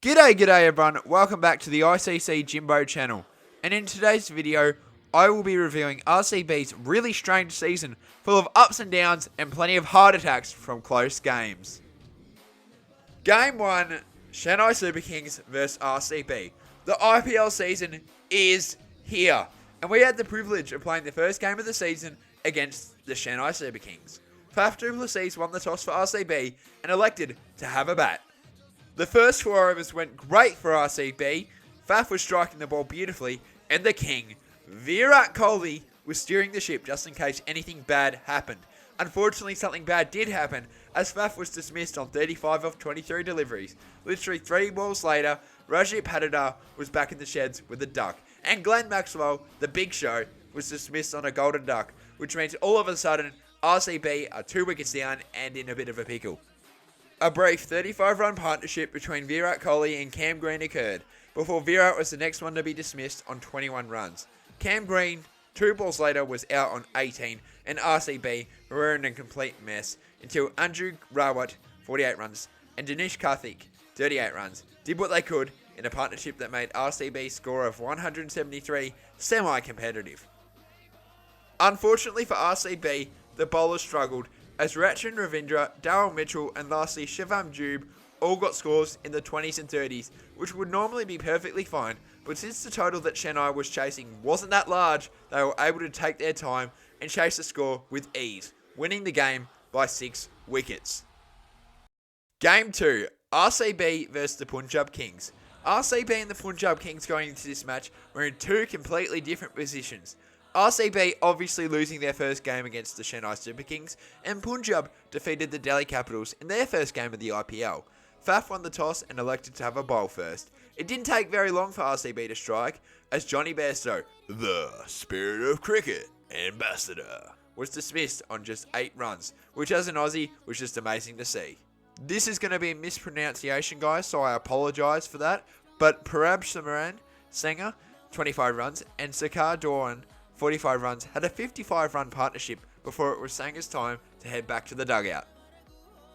G'day everyone, welcome back to the ICC Jimbo channel, and in today's video, I will be reviewing RCB's really strange season full of ups and downs and plenty of heart attacks from close games. Game 1, Chennai Super Kings vs RCB. The IPL season is here, and we had the privilege of playing the first game of the season against the Chennai Super Kings. Faf du Plessis won the toss for RCB and elected to have a bat. The first 4 overs went great for RCB, Faf was striking the ball beautifully, and the king, Virat Kohli, was steering the ship just in case anything bad happened. Unfortunately, something bad did happen, as Faf was dismissed on 35 of 23 deliveries. Literally 3 balls later, Rajasthan Royals was back in the sheds with a duck, and Glenn Maxwell, the big show, was dismissed on a golden duck, which means all of a sudden, RCB are 2 wickets down and in a bit of a pickle. A brief 35-run partnership between Virat Kohli and Cam Green occurred, before Virat was the next one to be dismissed on 21 runs. Cam Green, 2 balls later, was out on 18, and RCB were in a complete mess until Andrew Rawat, 48 runs, and Dinesh Karthik, 38 runs, did what they could in a partnership that made RCB's score of 173 semi-competitive. Unfortunately for RCB, the bowlers struggled, as Rachin Ravindra, Darryl Mitchell and lastly Shivam Dube all got scores in the 20s and 30s, which would normally be perfectly fine, but since the total that Chennai was chasing wasn't that large, they were able to take their time and chase the score with ease, winning the game by 6 wickets. Game 2, RCB vs the Punjab Kings. RCB and the Punjab Kings going into this match were in 2 completely different positions. RCB obviously losing their first game against the Chennai Super Kings, and Punjab defeated the Delhi Capitals in their first game of the IPL. Faf won the toss and elected to have a bowl first. It didn't take very long for RCB to strike, as Johnny Bairstow, the spirit of cricket ambassador, was dismissed on just 8 runs, which as an Aussie was just amazing to see. This is going to be a mispronunciation, guys, so I apologise for that, but Parab Samaran, Sanger, 25 runs, and Sakar Doran, 45 runs, had a 55-run partnership before it was Sanger's time to head back to the dugout.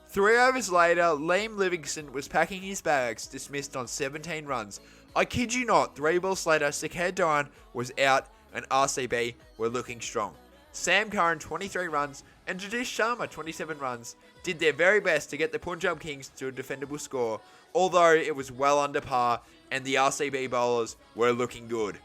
3 overs later, Liam Livingston was packing his bags, dismissed on 17 runs. I kid you not, 3 balls later, Sakar Doran was out and RCB were looking strong. Sam Curran, 23 runs, and Jadish Sharma, 27 runs, did their very best to get the Punjab Kings to a defendable score, although it was well under par and the RCB bowlers were looking good.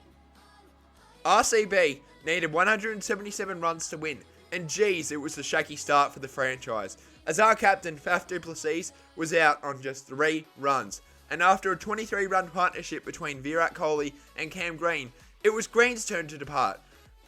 RCB needed 177 runs to win, and geez, it was a shaky start for the franchise, as our captain Faf du Plessis was out on just 3 runs, and after a 23-run partnership between Virat Kohli and Cam Green, it was Green's turn to depart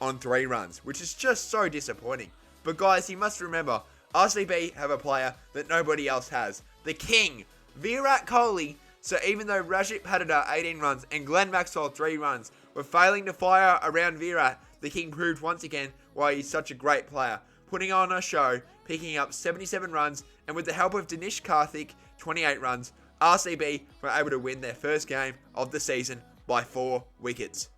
on 3 runs, which is just so disappointing. But guys, you must remember, RCB have a player that nobody else has, the king, Virat Kohli. So even though Rajat Patidar 18 runs and Glenn Maxwell 3 runs were failing to fire around Virat, the king proved once again why he's such a great player, putting on a show, picking up 77 runs, and with the help of Dinesh Karthik, 28 runs, RCB were able to win their first game of the season by 4 wickets.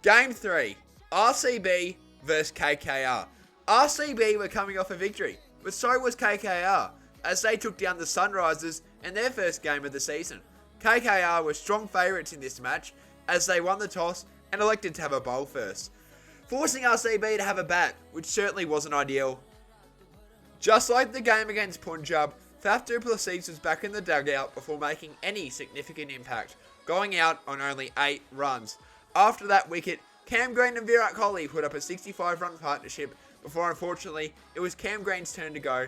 Game 3, RCB vs KKR. RCB were coming off a victory, but so was KKR, as they took down the Sunrisers in their first game of the season. KKR were strong favourites in this match, as they won the toss and elected to have a bowl first, forcing RCB to have a bat, which certainly wasn't ideal. Just like the game against Punjab, Faf du Plessis was back in the dugout before making any significant impact, going out on only 8 runs. After that wicket, Cam Green and Virat Kohli put up a 65-run partnership before unfortunately it was Cam Green's turn to go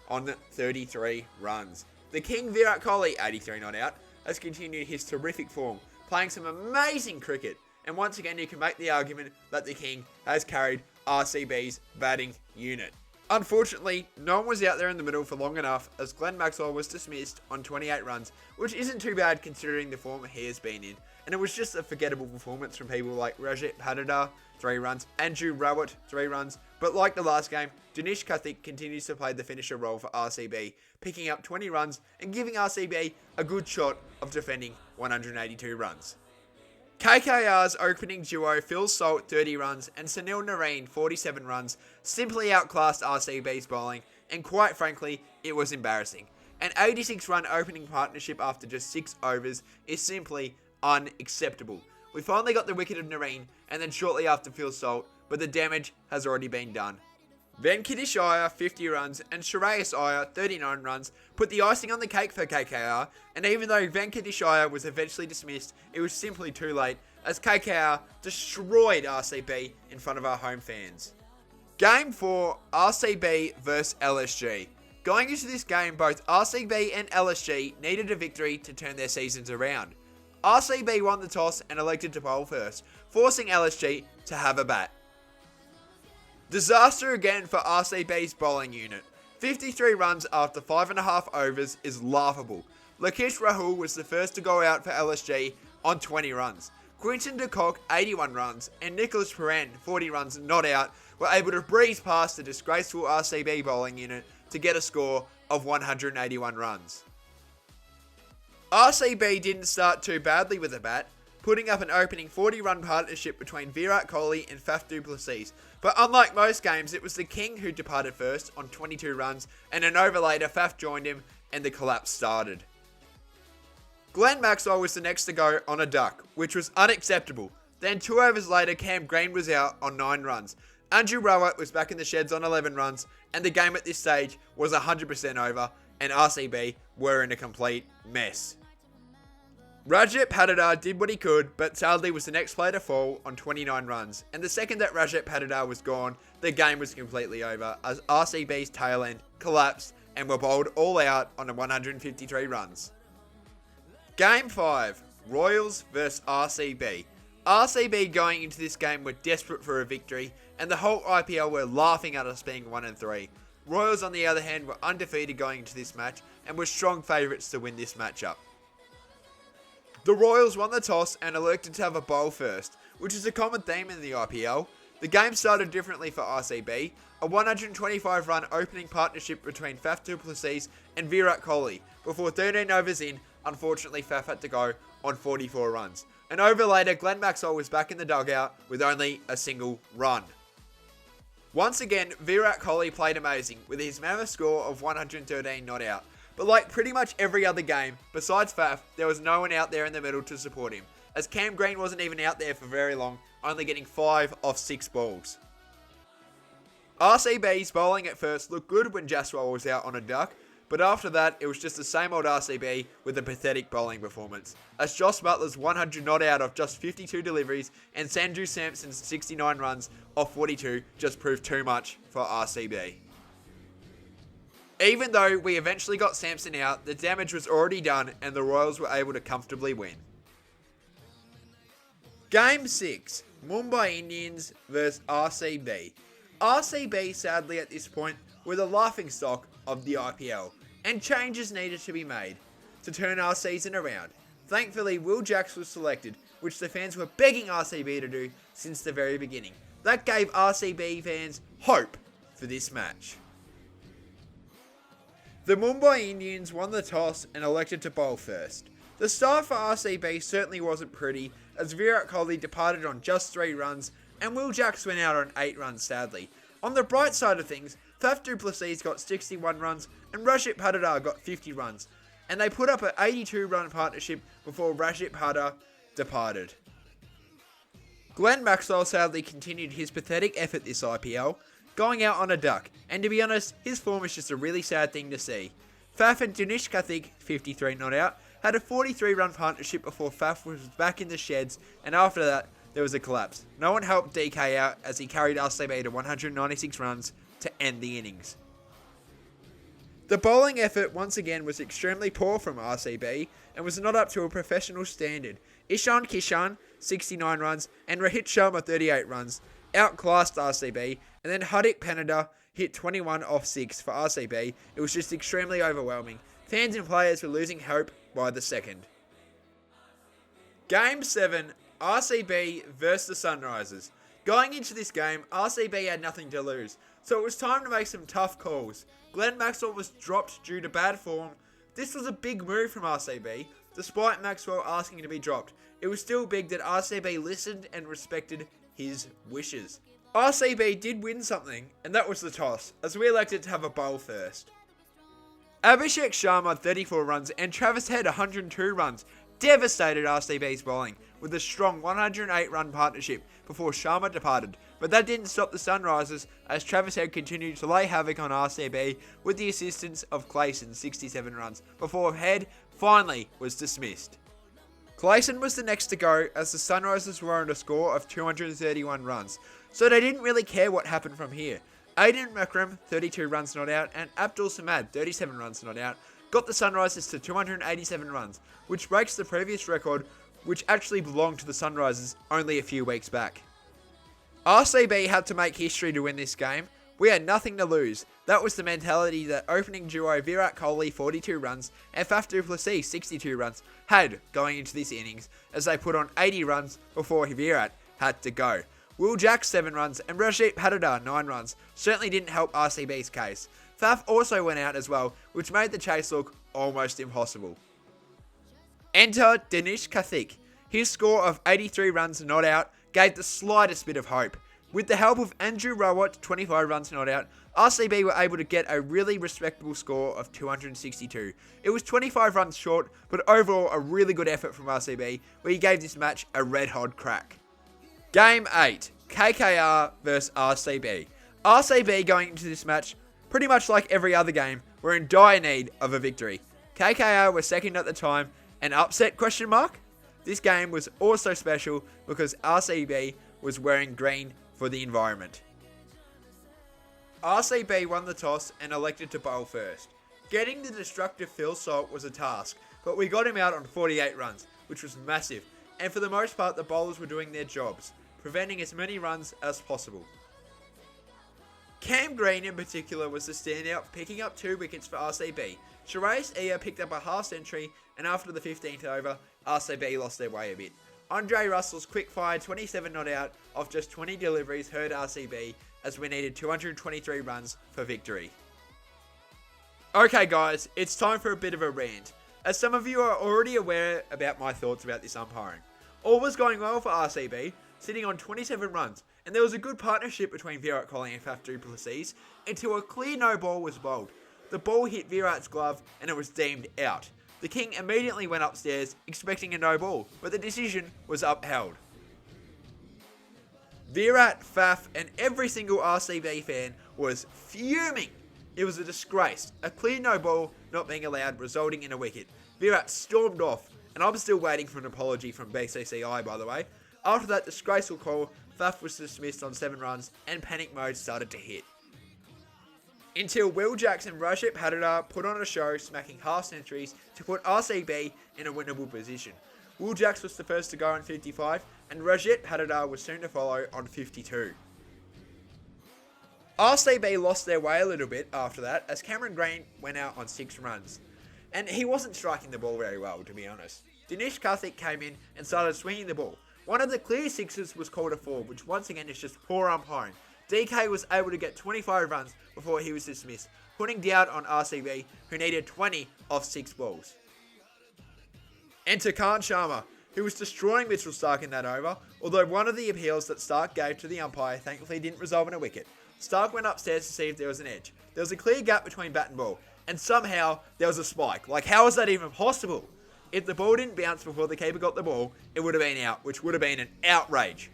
on 33 runs. The king Virat Kohli, 83 not out, has continued his terrific form, playing some amazing cricket, and once again you can make the argument that the king has carried RCB's batting unit. Unfortunately, no one was out there in the middle for long enough, as Glenn Maxwell was dismissed on 28 runs, which isn't too bad considering the form he has been in, and it was just a forgettable performance from people like Rajat Patidar, 3 runs, Andrew Rawat, 3 runs, but like the last game, Dinesh Karthik continues to play the finisher role for RCB, picking up 20 runs and giving RCB a good shot of defending 182 runs. KKR's opening duo Phil Salt 30 runs and Sunil Narine 47 runs simply outclassed RCB's bowling, and quite frankly, it was embarrassing. An 86-run opening partnership after just 6 overs is simply unacceptable. We finally got the wicket of Nareen, and then shortly after Phil Salt, but the damage has already been done. Venkatesh Iyer 50 runs and Shreyas Iyer 39 runs put the icing on the cake for KKR, and even though Venkatesh Iyer was eventually dismissed, it was simply too late as KKR destroyed RCB in front of our home fans. Game 4, RCB vs LSG. Going into this game, both RCB and LSG needed a victory to turn their seasons around. RCB won the toss and elected to bowl first, forcing LSG to have a bat. Disaster again for RCB's bowling unit. 53 runs after 5.5 overs is laughable. Lakesh Rahul was the first to go out for LSG on 20 runs. Quinton de Kock 81 runs and Nicholas Perrin 40 runs not out were able to breeze past the disgraceful RCB bowling unit to get a score of 181 runs. RCB didn't start too badly with the bat, putting up an opening 40-run partnership between Virat Kohli and Faf du Plessis. But unlike most games, it was the King who departed first on 22 runs, and an over later Faf joined him and the collapse started. Glenn Maxwell was the next to go on a duck, which was unacceptable. Then 2 overs later, Cam Green was out on 9 runs. Andrew Rowett was back in the sheds on 11 runs, and the game at this stage was 100% over, and RCB were in a complete mess. Rajat Patidar did what he could, but sadly was the next player to fall on 29 runs, and the second that Rajat Patidar was gone, the game was completely over, as RCB's tail end collapsed and were bowled all out on 153 runs. Game 5, Royals vs RCB. RCB going into this game were desperate for a victory, and the whole IPL were laughing at us being 1-3. Royals on the other hand were undefeated going into this match, and were strong favourites to win this matchup. The Royals won the toss and elected to have a bowl first, which is a common theme in the IPL. The game started differently for RCB, a 125-run opening partnership between Faf du Plessis and Virat Kohli. Before 13 overs in, unfortunately Faf had to go on 44 runs. An over later, Glenn Maxwell was back in the dugout with only a single run. Once again, Virat Kohli played amazing with his mammoth score of 113 not out. But like pretty much every other game, besides Faf, there was no one out there in the middle to support him, as Cam Green wasn't even out there for very long, only getting 5 off 6 balls. RCB's bowling at first looked good when Jaswal was out on a duck, but after that it was just the same old RCB with a pathetic bowling performance, as Josh Butler's 100 not out of just 52 deliveries and Sanju Samson's 69 runs off 42 just proved too much for RCB. Even though we eventually got Samson out, the damage was already done and the Royals were able to comfortably win. Game 6, Mumbai Indians vs RCB. RCB sadly at this point were the laughingstock of the IPL, and changes needed to be made to turn our season around. Thankfully, Will Jacks was selected, which the fans were begging RCB to do since the very beginning. That gave RCB fans hope for this match. The Mumbai Indians won the toss and elected to bowl first. The start for RCB certainly wasn't pretty, as Virat Kohli departed on just 3 runs and Will Jacks went out on 8 runs sadly. On the bright side of things, Faf du Plessis got 61 runs and Rajat Patidar got 50 runs, and they put up an 82-run partnership before Rajat Patidar departed. Glenn Maxwell sadly continued his pathetic effort this IPL, going out on a duck, and to be honest, his form is just a really sad thing to see. Faf and Dinesh Karthik, 53 not out, had a 43-run partnership before Faf was back in the sheds, and after that, there was a collapse. No one helped DK out as he carried RCB to 196 runs to end the innings. The bowling effort once again was extremely poor from RCB and was not up to a professional standard. Ishan Kishan, 69 runs, and Rohit Sharma, 38 runs, outclassed RCB, and then Hardik Pandya hit 21 off 6 for RCB. It was just extremely overwhelming. Fans and players were losing hope by the second. Game 7, RCB vs the Sunrisers. Going into this game, RCB had nothing to lose, so it was time to make some tough calls. Glenn Maxwell was dropped due to bad form. This was a big move from RCB, despite Maxwell asking to be dropped. It was still big that RCB listened and respected his wishes. RCB did win something, and that was the toss, as we elected to have a bowl first. Abhishek Sharma 34 runs and Travis Head 102 runs devastated RCB's bowling with a strong 108 run partnership before Sharma departed, but that didn't stop the Sunrisers as Travis Head continued to lay havoc on RCB with the assistance of Clayson 67 runs before Head finally was dismissed. Clayson was the next to go as the Sunrisers were on a score of 231 runs, so they didn't really care what happened from here. Aiden Makram, 32 runs not out, and Abdul Samad, 37 runs not out, got the Sunrisers to 287 runs, which breaks the previous record, which actually belonged to the Sunrisers only a few weeks back. RCB had to make history to win this game. We had nothing to lose. That was the mentality that opening duo Virat Kohli 42 runs and Faf du Plessis 62 runs had going into this innings, as they put on 80 runs before Virat had to go. Will Jacks 7 runs and Rajdeep Patidar 9 runs certainly didn't help RCB's case. Faf also went out as well, which made the chase look almost impossible. Enter Dinesh Karthik. His score of 83 runs not out gave the slightest bit of hope. With the help of Andrew Rawat 25 runs not out, RCB were able to get a really respectable score of 262. It was 25 runs short, but overall a really good effort from RCB, where he gave this match a red hot crack. Game 8, KKR vs RCB. RCB going into this match, pretty much like every other game, were in dire need of a victory. KKR were second at the time, an upset question mark? This game was also special because RCB was wearing green for the environment. RCB won the toss and elected to bowl first. Getting the destructive Phil Salt was a task, but we got him out on 48 runs, which was massive, and for the most part the bowlers were doing their jobs, preventing as many runs as possible. Cam Green in particular was the standout, picking up 2 wickets for RCB. Shreyas Iyer picked up a half century, and after the 15th over, RCB lost their way a bit. Andre Russell's quick-fire 27 not out off just 20 deliveries hurt RCB, as we needed 223 runs for victory. Okay guys, it's time for a bit of a rant, as some of you are already aware about my thoughts about this umpiring. All was going well for RCB, sitting on 27 runs, and there was a good partnership between Virat Kohli and Faf du Plessis, until a clear no ball was bowled. The ball hit Virat's glove and it was deemed out. The King immediately went upstairs expecting a no ball, but the decision was upheld. Virat, Faf and every single RCB fan was fuming. It was a disgrace. A clear no ball not being allowed, resulting in a wicket. Virat stormed off, and I'm still waiting for an apology from BCCI, by the way. After that disgraceful call, Faf was dismissed on 7 runs and panic mode started to hit. Until Will Jacks and Rajdeep Patidar put on a show, smacking half centuries to put RCB in a winnable position. Will Jacks was the first to go on 55, and Rajdeep Patidar was soon to follow on 52. RCB lost their way a little bit after that, as Cameron Green went out on 6 runs. And he wasn't striking the ball very well, to be honest. Dinesh Karthik came in and started swinging the ball. One of the clear sixes was called a 4, which once again is just poor umpiring. DK was able to get 25 runs before he was dismissed, putting down on RCB, who needed 20 off 6 balls. Enter Khan Sharma, who was destroying Mitchell Starc in that over, although one of the appeals that Starc gave to the umpire thankfully didn't result in a wicket. Starc went upstairs to see if there was an edge. There was a clear gap between bat and ball, and somehow there was a spike. Like, how is that even possible? If the ball didn't bounce before the keeper got the ball, it would have been out, which would have been an outrage.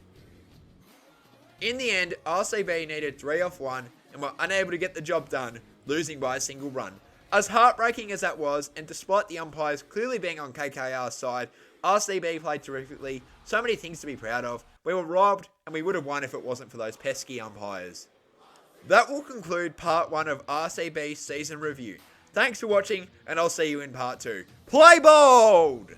In the end, RCB needed 3 off 1 and were unable to get the job done, losing by a single run. As heartbreaking as that was, and despite the umpires clearly being on KKR's side, RCB played terrifically, so many things to be proud of. We were robbed, and we would have won if it wasn't for those pesky umpires. That will conclude part 1 of RCB's season review. Thanks for watching, and I'll see you in part 2. Play bold!